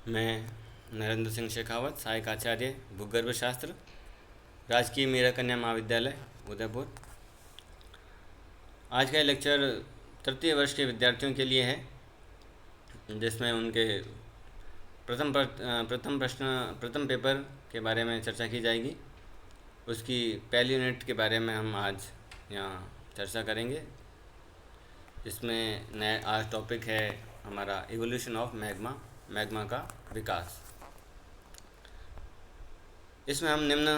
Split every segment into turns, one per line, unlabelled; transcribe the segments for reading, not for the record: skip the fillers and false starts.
मैं नरेंद्र सिंह शेखावत, सहायक आचार्य भूगर्भ शास्त्र, राजकीय मीरा कन्या महाविद्यालय उदयपुर। आज का ये लेक्चर तृतीय वर्ष के विद्यार्थियों के लिए है, जिसमें उनके प्रथम पेपर के बारे में चर्चा की जाएगी। उसकी पहली यूनिट के बारे में हम आज यहाँ चर्चा करेंगे। इसमें आज टॉपिक है हमारा इवोल्यूशन ऑफ मैग्मा का विकास। इसमें हम निम्न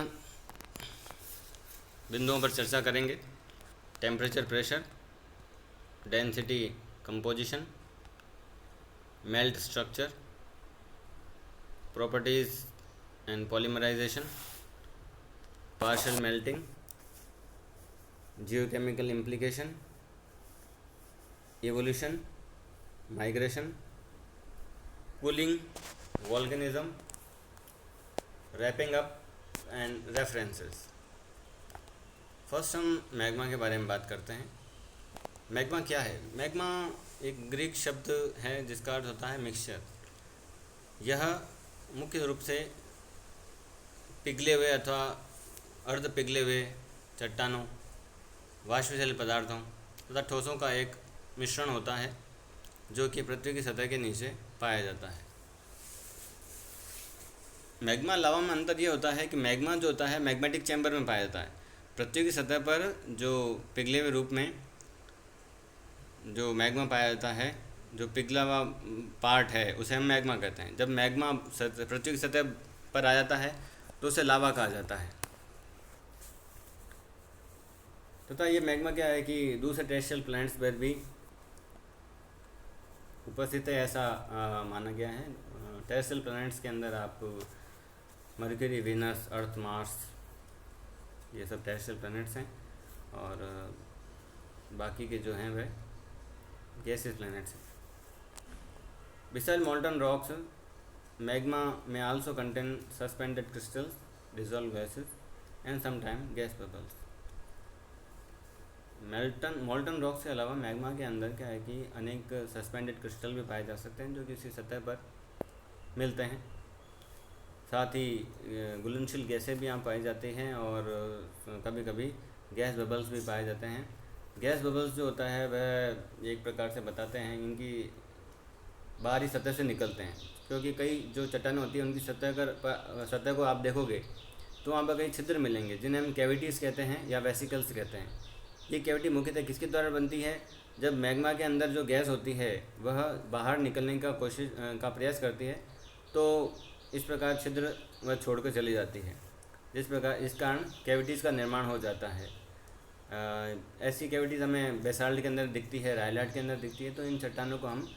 बिंदुओं पर चर्चा करेंगे: temperature, pressure, density, composition, melt structure, properties and polymerization, partial melting, geochemical implication, evolution, migration, cooling, volcanism, wrapping up and references। First हम मैग्मा के बारे में बात करते हैं। मैग्मा क्या है? मैग्मा एक ग्रीक शब्द है जिसका अर्थ होता है मिक्सचर। यह मुख्य रूप से पिघले हुए अथवा अर्ध पिघले हुए चट्टानों, वाष्पशील पदार्थों तथा ठोसों का एक मिश्रण होता है जो कि पृथ्वी की सतह के नीचे पाया जाता है। मैग्मा लावा में अंतर यह होता है कि मैग्मा जो होता है मैग्मेटिक चैम्बर में पाया जाता है। पृथ्वी की सतह पर जो पिघले हुए रूप में जो मैग्मा पाया जाता है, जो पिघला हुआ पार्ट है, उसे हम मैग्मा कहते हैं। जब मैग्मा पृथ्वी की सतह पर आ जाता है तो उसे लावा कहा जाता है। तथा ये मैग्मा क्या है कि दूसरे टेरेस्ट्रियल प्लैनेट्स पर भी उपस्थित है, ऐसा माना गया है। टेरेस्ट्रियल प्लैनेट्स के अंदर आप मरकरी, वीनस, अर्थ, मार्स, ये सब टेरेस्ट्रियल प्लैनेट्स हैं, और बाकी के जो हैं वह गैसियस प्लैनेट्स हैं। बिसाइड मोल्टन रॉक्स, मैग्मा में also contain suspended crystals, dissolve gases and sometime gas bubbles. Molten rocks के अलावा मैग्मा के अंदर क्या है कि अनेक सस्पेंडेड क्रिस्टल भी पाए जा सकते हैं जो किसी सतह पर मिलते हैं। साथ ही घुलनशील गैसें भी यहाँ पाई जाती हैं और कभी कभी गैस बबल्स भी पाए जाते हैं। गैस बबल्स जो होता है वह एक प्रकार से बताते हैं इनकी बाहरी सतह से निकलते हैं, क्योंकि कई जो चट्टानें होती हैं उनकी सतह को आप देखोगे तो वहाँ पर कई छिद्र मिलेंगे जिन्हें हम कैविटीज़ कहते हैं या वेसिकल्स कहते हैं। ये कैविटी मुख्यतः किसके द्वारा बनती है? जब मैग्मा के अंदर जो गैस होती है वह बाहर निकलने का प्रयास करती है तो इस प्रकार छिद्र वह छोड़कर चली जाती है, इस कारण कैविटीज़ का निर्माण हो जाता है। ऐसी कैविटीज़ हमें बेसाल्ट के अंदर दिखती है, रायलाइट के अंदर दिखती है, तो इन चट्टानों को हम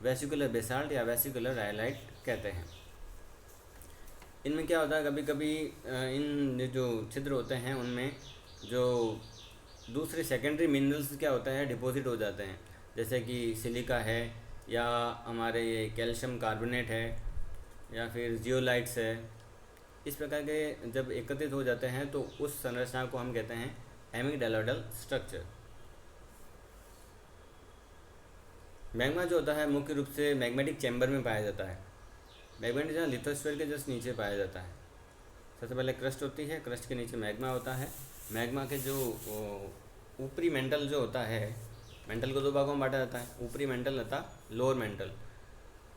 वेसिकुलर बेसाल्ट या वेसिकुलर रायलाइट कहते हैं। इनमें क्या होता है, कभी कभी इन जो छिद्र होते हैं उनमें जो दूसरे सेकेंडरी मिनरल्स क्या होता है डिपॉजिट हो जाते हैं, जैसे कि सिलिका है या हमारे ये कैल्शियम कार्बोनेट है या फिर जियोलाइट्स है। इस प्रकार के जब एकत्रित हो जाते हैं तो उस संरचना को हम कहते हैं एमिगडालोइडल स्ट्रक्चर। मैग्मा जो होता है मुख्य रूप से मैग्मेटिक चैम्बर में पाया जाता है। मैग्मेटिक जहाँ लिथोस्फीयर के जस्ट नीचे पाया जाता है। सबसे पहले क्रस्ट होती है, क्रस्ट के नीचे मैग्मा होता है। मैग्मा के जो ऊपरी मेंटल जो होता है, मेंटल को दो भागों में बांटा जाता है, ऊपरी मेंटल तथा लोअर मेंटल।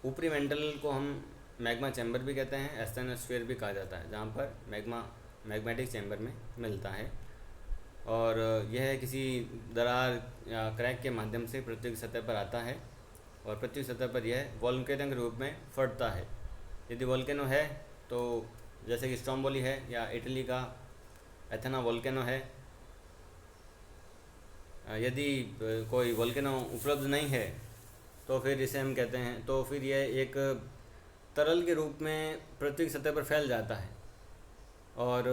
ऊपरी मेंटल को हम मैग्मा चैम्बर भी कहते हैं, एस्थेनोस्फीयर भी कहा जाता है, जहाँ पर मैग्मा मैग्मेटिक चैम्बर में मिलता है और यह किसी दरार या क्रैक के माध्यम से पृथ्वी की सतह पर आता है और पृथ्वी सतह पर यह वोल्केनो के रूप में फटता है। यदि वोल्केनो है तो जैसे कि स्ट्रोम्बोली है या इटली का एथेना वोल्केनो है। यदि कोई वोल्केनो उपलब्ध नहीं है तो फिर इसे हम कहते हैं, तो फिर यह एक तरल के रूप में पृथ्वी की सतह पर फैल जाता है और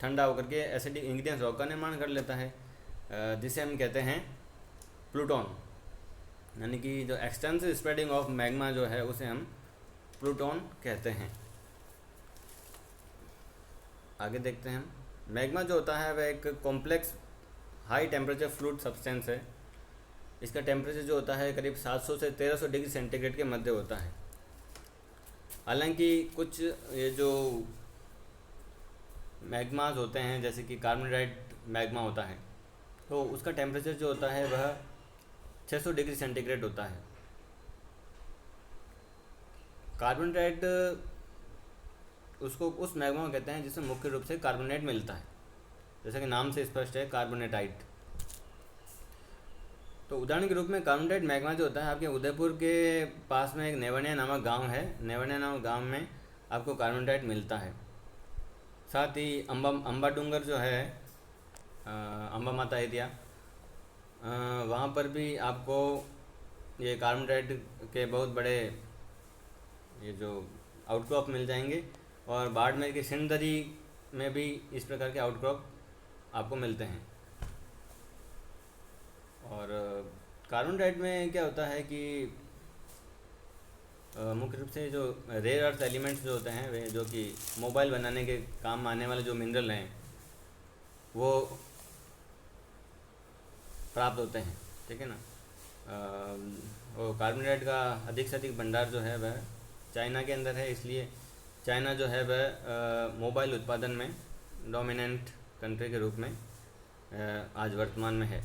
ठंडा होकर के एसिडिक इंग्रेडिएंट्स रॉक का निर्माण कर लेता है, जिसे हम कहते हैं प्लूटोन। यानी कि जो एक्सटेंसिव स्प्रेडिंग ऑफ मैग्मा जो है उसे हम प्लूटोन कहते हैं। आगे देखते हैं हम। मैग्मा जो होता है वह एक complex high temperature fluid substance है। इसका टेम्परेचर जो होता है करीब 700 से 1300 डिग्री सेंटीग्रेड के मध्य होता है। हालांकि कुछ ये जो मैग्माज होते हैं जैसे कि कार्बोनेटेड मैग्मा होता है, तो उसका टेम्परेचर जो होता है वह 600 डिग्री सेंटीग्रेड होता है। कार्बोनेटेड उसको उस मैग्मा को कहते हैं जिसमें मुख्य रूप से कार्बोनेट मिलता है, जैसा कि नाम से स्पष्ट है, कार्बोनेटाइट। तो उदाहरण के रूप में कार्बोनेटाइट मैग्मा जो होता है, आपके उदयपुर के पास में एक नेवनिया नामक गांव है, नेवनिया नामक गांव में आपको कार्बोनेटाइट मिलता है। साथ ही अम्बा डूंगर जो है, अम्बा माता एरिया, वहाँ पर भी आपको ये कार्बोनेटाइट के बहुत बड़े ये जो आउटक्रॉप मिल जाएंगे, और बाड़मेर की सिंदरी में भी इस प्रकार के आउटक्रॉप आपको मिलते हैं। और कार्बोनेटाइट में क्या होता है कि मुख्य रूप से जो रेयर अर्थ एलिमेंट्स जो होते हैं, वे जो कि मोबाइल बनाने के काम आने वाले जो मिनरल हैं वो प्राप्त होते हैं, ठीक है ना। और कार्बोनेटाइट का अधिक से अधिक भंडार जो है वह चाइना के अंदर है, इसलिए चाइना जो है वह मोबाइल उत्पादन में डोमिनेंट कंट्री के रूप में आज वर्तमान में है।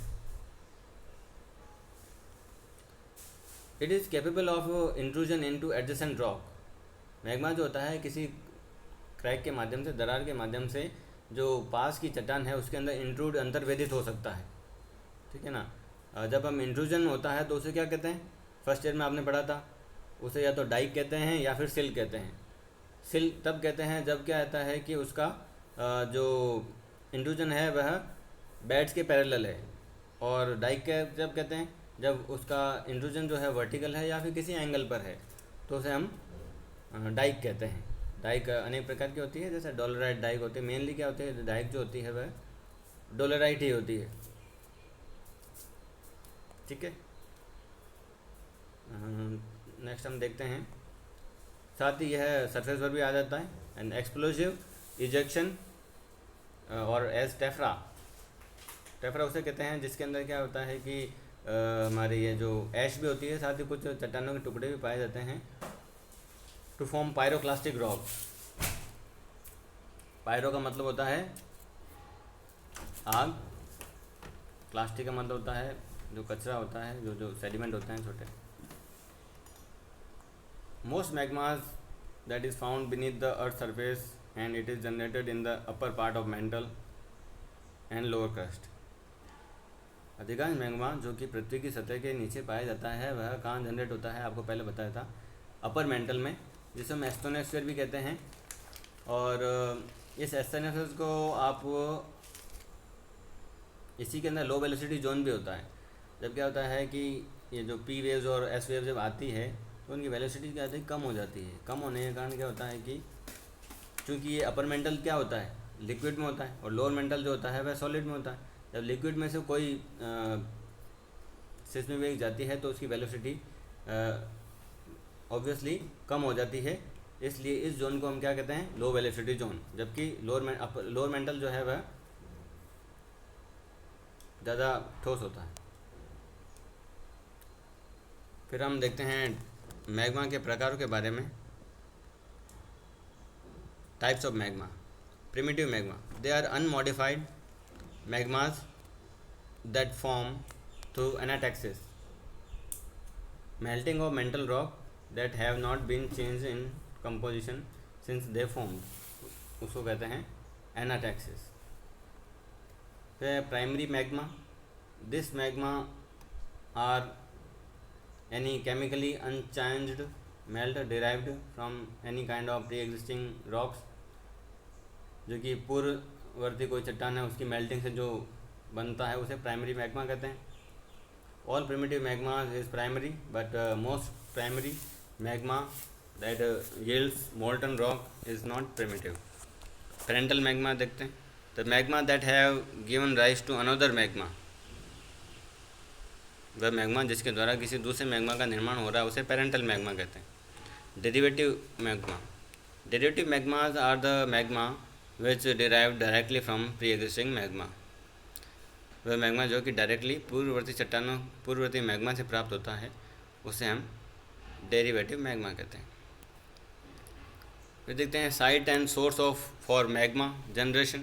It is capable of intrusion into adjacent rock. Magma जो होता है किसी क्रैक के माध्यम से, दरार के माध्यम से जो पास की चट्टान है उसके अंदर इंट्रूड अंतर्वेदित हो सकता है, ठीक है ना। जब हम इंट्रूजन होता है तो उसे क्या कहते हैं, फर्स्ट ईयर में आपने पढ़ा था, उसे या तो डाइक कहते हैं या फिर सिल कहते हैं। सिल तब कहते हैं जब क्या आता है कि उसका जो इंट्रूजन है वह बेड्स के पैरेलल है, और डाइक जब कहते हैं जब उसका इंट्रूजन जो है वर्टिकल है या फिर किसी एंगल पर है, तो उसे हम डाइक कहते हैं। डाइक अनेक प्रकार की होती है, जैसे डोलराइट डाइक होती है। मेनली क्या होती है, डाइक जो होती है वह डोलराइट ही होती है, ठीक है। नेक्स्ट हम देखते हैं, साथ ही यह सरफेस पर भी आ जाता है। एंड एक्सप्लोजिव इजेक्शन और एज टेफ्रा, टेफ्रा उसे कहते हैं जिसके अंदर क्या होता है कि हमारी ये जो ऐश भी होती है, साथ ही कुछ चट्टानों के टुकड़े भी पाए जाते हैं, to form pyroclastic rock. Pyro का मतलब होता है आग, क्लास्टिक का मतलब होता है जो कचरा होता है, जो जो सेडिमेंट होते हैं छोटे। Most magmas that is found beneath the earth surface and it is generated in the upper part of mantle and lower crust. अधिकांश मैग्मा जो कि पृथ्वी की सतह के नीचे पाया जाता है वह कहाँ जनरेट होता है, आपको पहले बताया था, अपर मेंटल में, जिसे हम एस्ट्रोनोस्फीयर भी कहते हैं। और इस एस्ट्रोनोस्फीयर को आप इसी के अंदर लो वेलोसिटी जोन भी होता है। जब क्या होता है कि ये जो पी वेव्स और एस वेव्स जब आती है तो उनकी वेलोसिटी क्या होती है, कम हो जाती है। कम होने के कारण क्या होता है कि चूँकि ये अपर मेंटल क्या होता है, लिक्विड में होता है, और लोअर मेंटल जो होता है वह सॉलिड में होता है। जब लिक्विड में से कोई सिस्मिक वेव जाती है तो उसकी वेलोसिटी ऑब्वियसली कम हो जाती है, इसलिए इस जोन को हम क्या कहते हैं, लो वेलोसिटी जोन। जबकि लोअर मेंटल जो है वह ज़्यादा ठोस होता है। फिर हम देखते हैं मैग्मा के प्रकारों के बारे में। Types of magma. Primitive magma, they are unmodified magmas that form through anastasis, melting of mantle rock that have not been changed in composition since they formed, उसको कहते हैं anastasis। फिर primary magma, this magma are any chemically unchanged melt derived from any kind of pre-existing rocks, जो कि पूर्ववर्ती कोई चट्टान है उसकी मेल्टिंग से जो बनता है उसे प्राइमरी मैग्मा कहते हैं। All primitive magma is primary but most primary magma that yields molten rock is not primitive. Parental magma देखते हैं, the magma that have given rise to another magma, वह मैग्मा जिसके द्वारा किसी दूसरे मैग्मा का निर्माण हो रहा है उसे पेरेंटल मैग्मा कहते हैं। Derivative magma, derivative magmas are the magma which derived directly from pre-existing magma, वह मैग्मा जो कि डायरेक्टली पूर्ववर्ती मैग्मा से प्राप्त होता है उसे हम डेरिवेटिव मैग्मा कहते हैं। फिर देखते हैं site and source of for magma generation.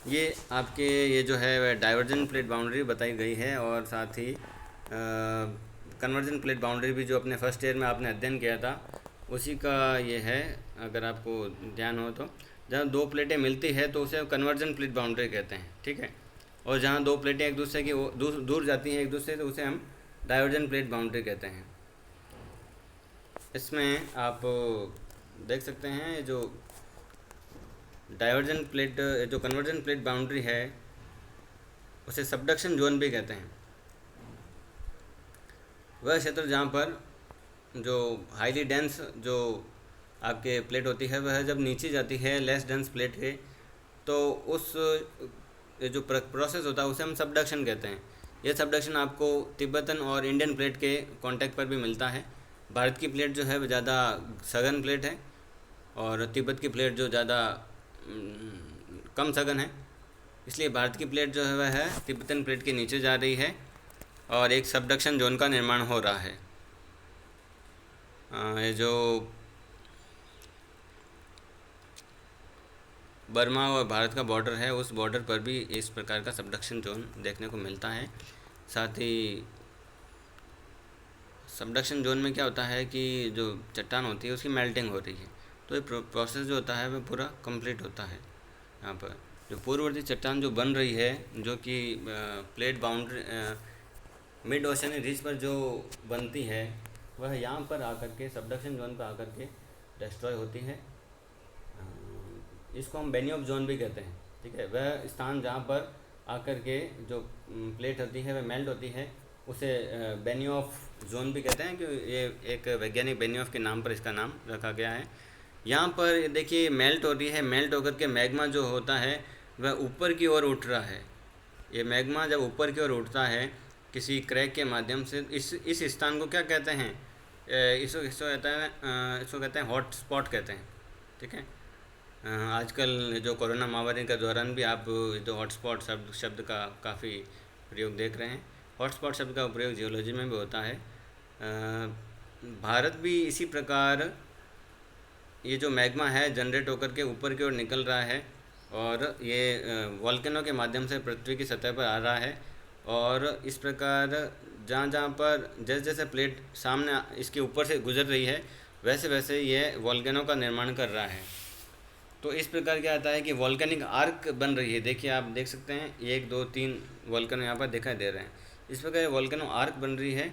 ये आपके ये जो है वह डाइवर्जेंट प्लेट बाउंड्री बताई गई है, और साथ ही कन्वर्जन प्लेट बाउंड्री भी जो अपने फर्स्ट ईयर में आपने अध्ययन किया था उसी का ये है। अगर आपको ध्यान हो तो जहाँ दो प्लेटें मिलती है तो उसे कन्वर्जन प्लेट बाउंड्री कहते हैं, ठीक है। और जहाँ दो प्लेटें एक दूसरे की दूर जाती हैं एक दूसरे से, तो उसे हम डाइवर्जेंट प्लेट बाउंड्री कहते हैं। इसमें आप देख सकते हैं जो डाइवर्जेंट प्लेट जो कन्वर्जन प्लेट बाउंड्री है उसे सबडक्शन जोन भी कहते हैं। वह क्षेत्र जहाँ पर जो हाईली डेंस जो आपके प्लेट होती है वह जब नीचे जाती है लेस डेंस प्लेट के, तो उस जो प्रोसेस होता है उसे हम सबडक्शन कहते हैं। यह सबडक्शन आपको तिब्बतन और इंडियन प्लेट के कांटेक्ट पर भी मिलता है। भारत की प्लेट जो है वह ज़्यादा सघन प्लेट है और तिब्बत की प्लेट जो ज़्यादा कम सघन है, इसलिए भारत की प्लेट जो है वह है तिब्बतन प्लेट के नीचे जा रही है और एक सबडक्शन जोन का निर्माण हो रहा है। ये जो बर्मा और भारत का बॉर्डर है उस बॉर्डर पर भी इस प्रकार का सबडक्शन जोन देखने को मिलता है। साथ ही सबडक्शन जोन में क्या होता है कि जो चट्टान होती है उसकी मेल्टिंग हो रही है, तो ये प्रोसेस जो होता है वह पूरा कंप्लीट होता है। यहाँ पर जो पूर्ववर्ती चट्टान जो बन रही है जो कि plate boundary mid ocean ridge पर जो बनती है वह यहाँ पर आकर के सबडक्शन जोन पर आकर के डिस्ट्रॉय होती है। इसको हम बेनियोफ जोन भी कहते हैं, ठीक है। वह स्थान जहाँ पर आकर के जो प्लेट होती है वह मेल्ट होती है उसे बेनियोफ जोन भी कहते हैं, कि ये एक वैज्ञानिक बेनियोफ के नाम पर इसका नाम रखा गया है। यहाँ पर देखिए मेल्ट हो रही है, मेल्ट होकर के मैग्मा जो होता है वह ऊपर की ओर उठ रहा है। ये मैग्मा जब ऊपर की ओर उठता है किसी क्रैक के माध्यम से, इस स्थान को क्या कहते हैं, इसको कहते हैं हॉट स्पॉट कहते हैं, ठीक है। आजकल जो कोरोना महामारी के दौरान भी आप जो हॉटस्पॉट शब्द का काफ़ी प्रयोग देख रहे हैं। हॉटस्पॉट शब्द का प्रयोग जियोलॉजी में भी होता है। भारत भी इसी प्रकार ये जो मैग्मा है जनरेट होकर के ऊपर की ओर निकल रहा है और ये वॉल्केनो के माध्यम से पृथ्वी की सतह पर आ रहा है। और इस प्रकार जहाँ जहाँ पर जैसे जैसे प्लेट सामने इसके ऊपर से गुजर रही है वैसे वैसे ये वॉल्केनो का निर्माण कर रहा है। तो इस प्रकार क्या आता है कि वॉल्केनिक आर्क बन रही है। देखिए आप देख सकते हैं 1 2 3 वॉल्केनो यहाँ पर दिखाई दे रहे हैं। इस प्रकार वॉल्केनो आर्क बन रही है।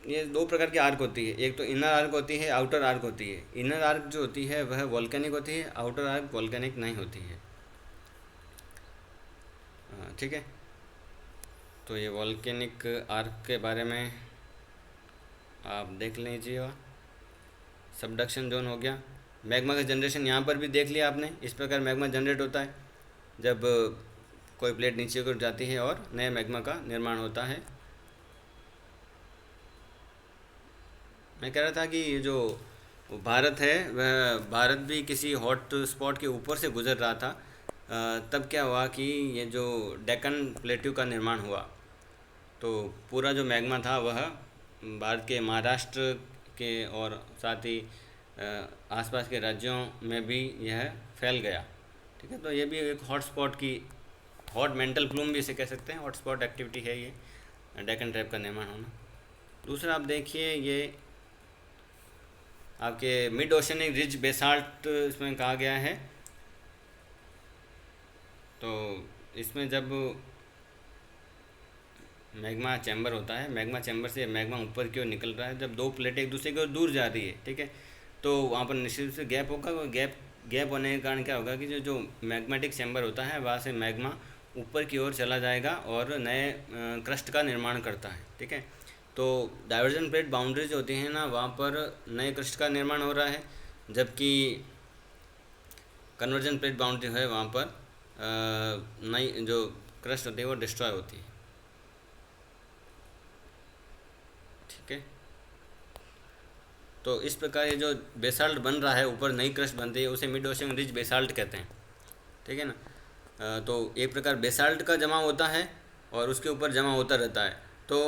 ये 2 प्रकार की आर्क होती है, एक तो इनर आर्क होती है, आउटर आर्क होती है। इनर आर्क जो होती है वह वॉल्केनिक होती है, आउटर आर्क वॉल्केनिक नहीं होती है, ठीक है। तो ये वॉल्केनिक आर्क के बारे में आप देख लीजिएगा। सबडक्शन जोन हो गया। मैग्मा का जनरेशन यहाँ पर भी देख लिया आपने। इस प्रकार मैग्मा जनरेट होता है जब कोई प्लेट नीचे को जाती है और नए मैग्मा का निर्माण होता है। मैं कह रहा था कि ये जो भारत है वह भारत भी किसी हॉट स्पॉट के ऊपर से गुजर रहा था। तब क्या हुआ कि ये जो डेक्कन प्लेट्यू का निर्माण हुआ तो पूरा जो मैग्मा था वह भारत के महाराष्ट्र के और साथ ही आसपास के राज्यों में भी यह फैल गया, ठीक है। तो ये भी एक हॉट स्पॉट की हॉट मेंटल प्लूम भी इसे कह सकते हैं, हॉट स्पॉट एक्टिविटी है ये डेक्कन ट्रैप का निर्माण होना। दूसरा आप देखिए ये आपके मिड ओशनिक रिज बेसाल्ट इसमें कहा गया है। तो इसमें जब मैग्मा चैम्बर होता है, मैग्मा चैम्बर से मैग्मा ऊपर की ओर निकल रहा है, जब 2 प्लेटें एक दूसरे की ओर दूर जा रही है, ठीक है, तो वहाँ पर निश्चित रूप से गैप होगा। गैप होने के कारण क्या होगा कि जो मैग्मेटिक चैम्बर होता है वहाँ से मैग्मा ऊपर की ओर चला जाएगा और नए क्रस्ट का निर्माण करता है, ठीक है। तो डाइवर्जन प्लेट बाउंड्री जो होती हैं ना वहाँ पर नए क्रस्ट का निर्माण हो रहा है, जबकि कन्वर्जन प्लेट बाउंड्री है वहाँ पर नई जो क्रस्ट होती है वो डिस्ट्रॉय होती है, ठीक है। तो इस प्रकार ये जो बेसाल्ट बन रहा है, ऊपर नई क्रस्ट बनती है, उसे मिड ओशन रिज बेसाल्ट कहते हैं, ठीक है ना। तो एक प्रकार बेसाल्ट का जमा होता है और उसके ऊपर जमा होता रहता है। तो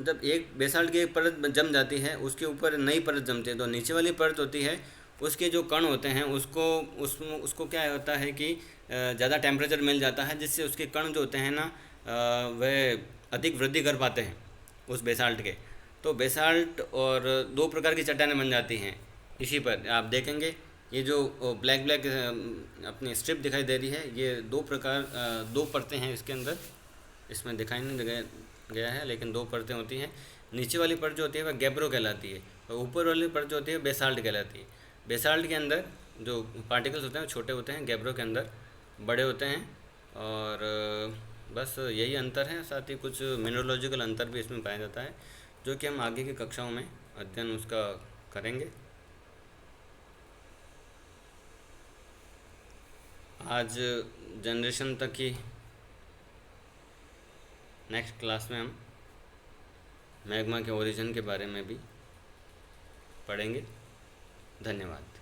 जब एक बेसाल्ट की एक परत जम जाती है, उसके ऊपर नई परत जमती है, तो नीचे वाली परत होती है, उसके जो कण होते हैं उसको क्या होता है कि ज़्यादा टेम्परेचर मिल जाता है, जिससे उसके कण जो होते हैं ना वह अधिक वृद्धि कर पाते हैं उस बेसाल्ट के। तो बेसाल्ट और दो प्रकार की चट्टानें बन जाती हैं। इसी पर आप देखेंगे ये जो ब्लैक ब्लैक अपनी स्ट्रिप दिखाई दे रही है, ये दो परतें हैं इसके अंदर, इसमें दिखाई नहीं गया है, लेकिन दो परतें होती हैं। नीचे वाली परत जो होती है वह गैब्रो कहलाती है, और ऊपर वाली परत जो होती है बेसाल्ट कहलाती है। बेसाल्ट के अंदर जो पार्टिकल्स होते हैं वो छोटे होते हैं, गैब्रो के अंदर बड़े होते हैं। और बस यही अंतर है, साथ ही कुछ मिनरोलॉजिकल अंतर भी इसमें पाया जाता है, जो कि हम आगे की कक्षाओं में अध्ययन उसका करेंगे। आज जनरेशन तक ही, नेक्स्ट क्लास में हम मैग्मा के ओरिजिन के बारे में भी पढ़ेंगे। धन्यवाद।